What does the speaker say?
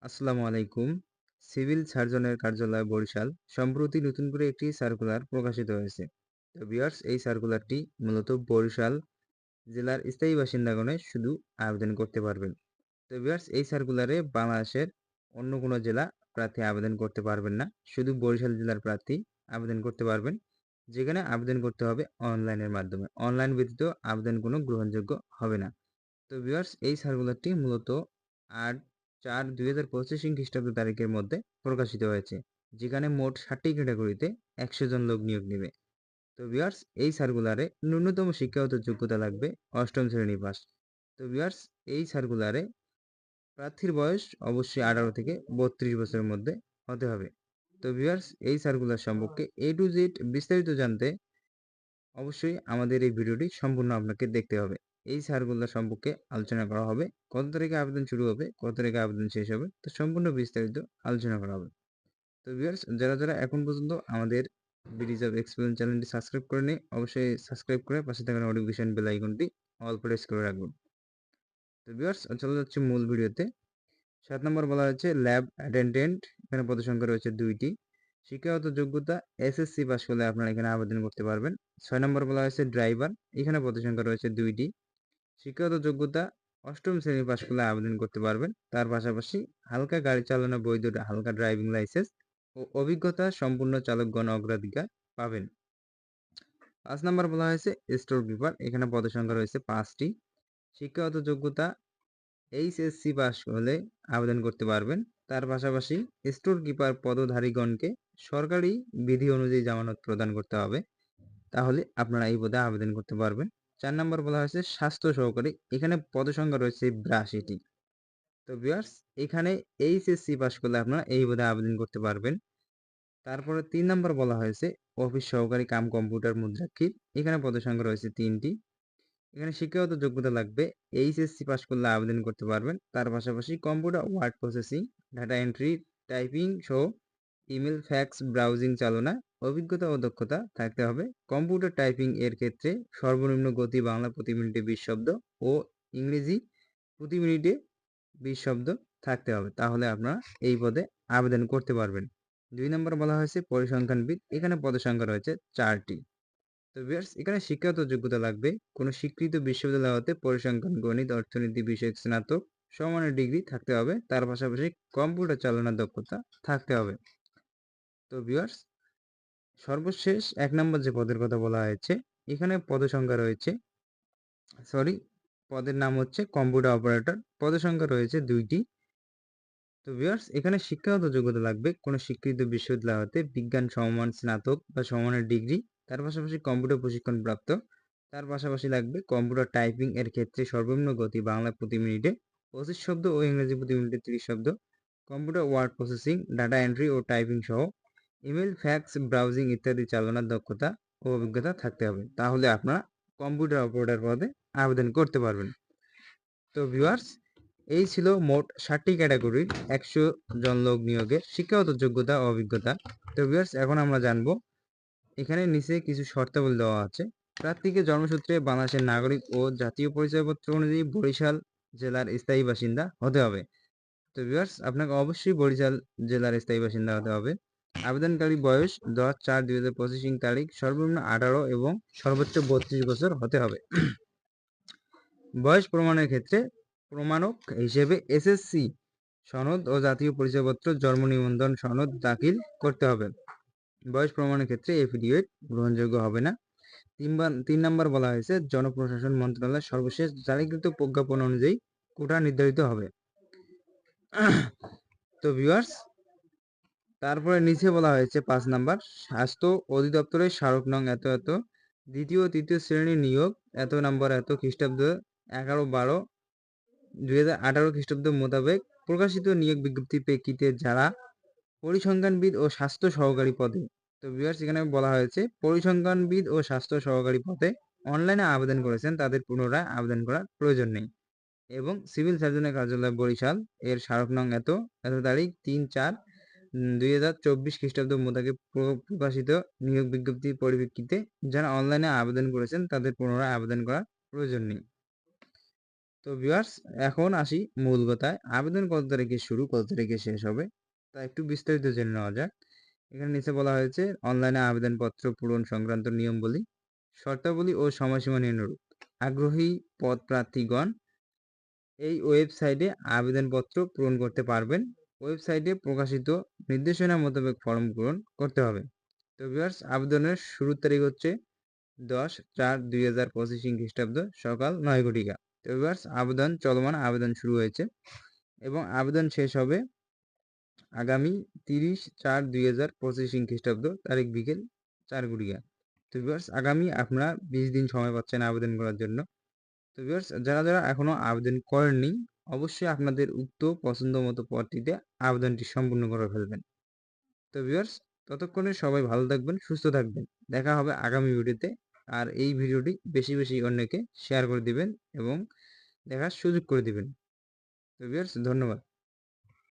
আসসালামু আলাইকুম। সিভিল সার্জনের কার্যালয় বরিশাল সম্প্রতি নতুন করে একটি সার্কুলার প্রকাশিত হয়েছে। তো ভিউয়ার্স, এই সার্কুলারটি মূলত বরিশাল জেলার স্থায়ী বাসিন্দাগণে শুধু আবেদন করতে পারবেন। তো ভিউয়ার্স, এই সার্কুলারে বাংলাদেশের অন্য কোনো জেলা প্রার্থী আবেদন করতে পারবেন না। শুধু বরিশাল জেলার প্রার্থী আবেদন করতে পারবেন। যেখানে আবেদন করতে হবে অনলাইনের মাধ্যমে। অনলাইন ব্যতীত আবেদন কোনো গ্রহণযোগ্য হবে না। তো ভিউয়ার্স, এই সার্কুলারটি মূলত ৮/৪/২০২৫ খ্রিস্টাব্দ তারিখের মধ্যে প্রকাশিত হয়েছে, যেখানে মোট ৬০টি ক্যাটাগরিতে ১০০ জন লোক নিয়োগ নেবে। তো ভিউয়ার্স, এই সার্কুলারে ন্যূনতম শিক্ষাগত যোগ্যতা লাগবে ৮ম শ্রেণী পাস। তো ভিউয়ার্স, এই সার্কুলারে প্রার্থীর বয়স অবশ্যই ১৮ থেকে ৩২ বছরের মধ্যে হতে হবে। তো ভিউয়ার্স, এই সার্কুলার সম্পর্কে A to Z বিস্তারিত জানতে অবশ্যই আমাদের এই ভিডিওটি সম্পূর্ণ আপনাকে দেখতে হবে। এই সার্কুলার সম্পর্কে আলোচনা করা হবে। কত তারিখে আবেদন শুরু হবে, কত তারিখে আবেদন শেষ হবে, তো সম্পূর্ণ বিস্তারিত আলোচনা করা হবে। তো ভিউয়ার্স, যারা এখন পর্যন্ত আমাদের বিডিজ অফ এক্সপেরিয়েন্স চ্যানেলটি সাবস্ক্রাইব করেনি, অবশ্যই সাবস্ক্রাইব করে পাশে থাকা নোটিফিকেশন বেল আইকনটি অল প্রেস করে রাখবেন। তো ভিউয়ার্স, চলে যাচ্ছে মূল ভিডিওতে। ৭ নম্বর বলা হয়েছে ল্যাব অ্যাটেন্ডেন্ট। এখানে পদসংখ্যা রয়েছে ২টি। শিক্ষাগত যোগ্যতা এসএসসি পাস করলে আপনারা এখানে আবেদন করতে পারবেন। ৬ নম্বর বলা হয়েছে ড্রাইভার। এখানে পদসংখ্যা রয়েছে ২টি। শিক্ষাগত যোগ্যতা ৮ম শ্রেণী পাস করলে আবেদন করতে পারবেন। তার পাশাপাশি হালকা গাড়ি চালানো বৈধ হালকা ড্রাইভিং লাইসেন্স ও অভিজ্ঞতা সম্পূর্ণ চালকগণ অগ্রাধিকার পাবেন। ৫ নম্বর বলা হয়েছে স্টোর কিপার। এখানে পদসংখ্যা রয়েছে ৫টি। শিক্ষাগত যোগ্যতা এইচএসসি পাস হলে আবেদন করতে পারবেন। তার পাশাপাশি স্টোর কিপার পদধারীগণকে সরকারি বিধি অনুযায়ী জামানত প্রদান করতে হবে। তাহলে আপনারা এই পদে আবেদন করতে পারবেন। ৪ নম্বর বলা হয়েছে স্বাস্থ্য সহকারী। এখানে পদসংখ্যা রয়েছে ৮২টি। তো ভিউয়ার্স, এখানে এইচএসসি পাস করলে আপনারা এই পদে আবেদন করতে পারবেন। তারপরে ৩ নম্বর বলা হয়েছে অফিস সহকারী কাম কম্পিউটার মুদ্রাক্ষীর। এখানে পদসংখ্যা রয়েছে ৩টি। এখানে শিক্ষাগত যোগ্যতা লাগবে এইচএসসি পাস করলে আবেদন করতে পারবেন। তার পাশাপাশি computer word processing, data entry, typing সহ ইমেল, ফ্যাক্স, ব্রাউজিং চালনা অভিজ্ঞতা ও দক্ষতা থাকতে হবে। কম্পিউটার টাইপিং এর ক্ষেত্রে সর্বনিম্ন গতি বাংলা প্রতি মিনিটে ২০ শব্দ ও ইংরেজি প্রতি মিনিটে ২০ শব্দ থাকতে হবে। তাহলে আপনারা এই পদে আবেদন করতে পারবেন। ২ নম্বর বলা হয়েছে পরিসংখ্যানবিদ। এখানে পদসংখ্যা রয়েছে ৪টি। তো ভিউয়ার্স, এখানে শিক্ষাগত যোগ্যতা লাগবে কোনো স্বীকৃত বিশ্ববিদ্যালয় হতে পরিসংখ্যান, গণিত, অর্থনীতি বিষয়ক স্নাতক সমমানের ডিগ্রি থাকতে হবে। তার পাশাপাশি কম্পিউটার চালানোর দক্ষতা থাকতে হবে। তো ভিউয়ার্স, সর্বশেষ ১ নম্বর যে পদের কথা বলা হয়েছে, এখানে পদসংখ্যা রয়েছে পদের নাম হচ্ছে কম্পিউটার অপারেটর। পদসংখ্যা রয়েছে ২টি। তো ভিউয়ার্স, এখানে শিক্ষাগত যোগ্যতা লাগবে কোনো স্বীকৃত বিশ্ববিদ্যালয় হতে বিজ্ঞান সমমান স্নাতক বা সমমানের ডিগ্রি, তার পাশাপাশি কম্পিউটার প্রশিক্ষণ প্রাপ্ত। তার পাশাপাশি লাগবে কম্পিউটার টাইপিং এর ক্ষেত্রে সর্বনিম্ন গতি বাংলা প্রতি মিনিটে ২৫ শব্দ ও ইংরেজি প্রতি মিনিটে ৩০ শব্দ। Computer word processing, data entry ও টাইপিং সহ ইমেল, ফ্যাক্স, ব্রাউজিং ইত্যাদি চালানোর দক্ষতা ও অভিজ্ঞতা থাকতে হবে। তাহলে আপনারা কম্পিউটার অপারেটর পদে আবেদন করতে পারবেন। তো ভিউয়ার্স, এই ছিল মোট ৬০টি ক্যাটাগরির ১০০ জন লোক নিয়োগের শিক্ষাগত যোগ্যতা ও অভিজ্ঞতা। তো ভিউয়ার্স, এখন আমরা জানবো এখানে নিচে কিছু শর্তাবলী দেওয়া আছে। প্রার্থীকে জন্মসূত্রে বাংলাদেশের নাগরিক ও জাতীয় পরিচয়পত্র অনুযায়ী বরিশাল জেলার স্থায়ী বাসিন্দা হতে হবে। তো ভিউয়ার্স, আপনাকে অবশ্যই বরিশাল জেলার স্থায়ী বাসিন্দা হতে হবে। আবেদনকারী বয়স ১০/৪/২০২৫ তারিখ সর্বনিম্ন ১৮ এবং সর্বোচ্চ ৩২ বছর হতে হবে। বয়স প্রমাণের ক্ষেত্রে প্রমাণক হিসেবে এসএসসি সনদ ও জাতীয় পরিচয়পত্র, জন্ম নিবন্ধন সনদ দাখিল করতে হবে। বয়স প্রমাণের ক্ষেত্রে এফিডেভিট গ্রহণযোগ্য হবে না। ৩ নম্বর বলা হয়েছে জনপ্রশাসন মন্ত্রণালয়ের সর্বশেষ জারিকৃত প্রজ্ঞাপন অনুযায়ী কোটা নির্ধারিত হবে। তো ভিউয়ার্স, তারপরে নিচে বলা হয়েছে ৫ নাম্বার স্বাস্থ্য অধিদপ্তরের স্মারক নং এত এত দ্বিতীয় ও তৃতীয় শ্রেণী নিয়োগ এত নম্বর এত খ্রিস্টাব্দ ১১/১২/২০১৮ খ্রিস্টাব্দ মোতাবেক প্রকাশিত নিয়োগ বিজ্ঞপ্তির প্রেক্ষিতে যারা পরিসংখ্যানবিদ ও স্বাস্থ্য সহকারী পদে, তো ভিউয়ার্স, এখানে বলা হয়েছে পরিসংখ্যানবিদ ও স্বাস্থ্য সহকারী পদে অনলাইনে আবেদন করেছেন তাদের পুনরায় আবেদন করার প্রয়োজন নেই। এবং সিভিল সার্জনের কার্যালয় বরিশাল এর স্মারক নং এত এত তারিখ ৩/৪/২০২৪ খ্রিস্টাব্দ মোতাবেক প্রকাশিত নিয়োগ বিজ্ঞপ্তির পরিপ্রেক্ষিতে যারা অনলাইনে আবেদন করেছেন তাদের পুনরায় আবেদন করার প্রয়োজন নেই। তো ভিউয়ার্স, এখন আসি মূল কথায়। আবেদন কত তারিখে শুরু, কত তারিখে শেষ হবে তা একটু বিস্তারিত জেনে নেওয়া যাক। এখানে নিচে বলা হয়েছে অনলাইনে আবেদনপত্র পূরণ সংক্রান্ত নিয়মাবলী, শর্তাবলী ও সময়সীমা নিম্নরূপ। আগ্রহী পদপ্রার্থীগণ এই ওয়েবসাইটে আবেদনপত্র পূরণ করতে পারবেন। ওয়েবসাইটে প্রকাশিত নির্দেশনা মোতাবেক ফর্ম পূরণ করতে হবে। তো ভিউয়ার্স, আবেদনের শুরুর তারিখ হচ্ছে 10/4/2025 খ্রিস্টাব্দ সকাল 9 ঘটিকা। তো ভিউয়ার্স, আবেদন চলমান, আবেদন শুরু হয়েছে এবং আবেদন শেষ হবে আগামী 30/4/2025 খ্রিস্টাব্দ তারিখ বিকেল 4 ঘটিকা। তো ভিউয়ার্স, আগামী আপনারা 20 দিন সময় পাচ্ছেন আবেদন করার জন্য। তো ভিউয়ার্স, যারা এখনো আবেদন করেননি অবশ্যই আপনাদের উক্ত পছন্দ মতো পদটিতে আবেদনটি সম্পূর্ণ করে ফেলবেন। তো ভিউয়ার্স, ততক্ষণে সবাই ভালো থাকবেন, সুস্থ থাকবেন। দেখা হবে আগামী ভিডিওতে। আর এই ভিডিওটি বেশি বেশি অন্যকে শেয়ার করে দিবেন এবং দেখার সুযোগ করে দিবেন। তো ভিউয়ার্স, ধন্যবাদ।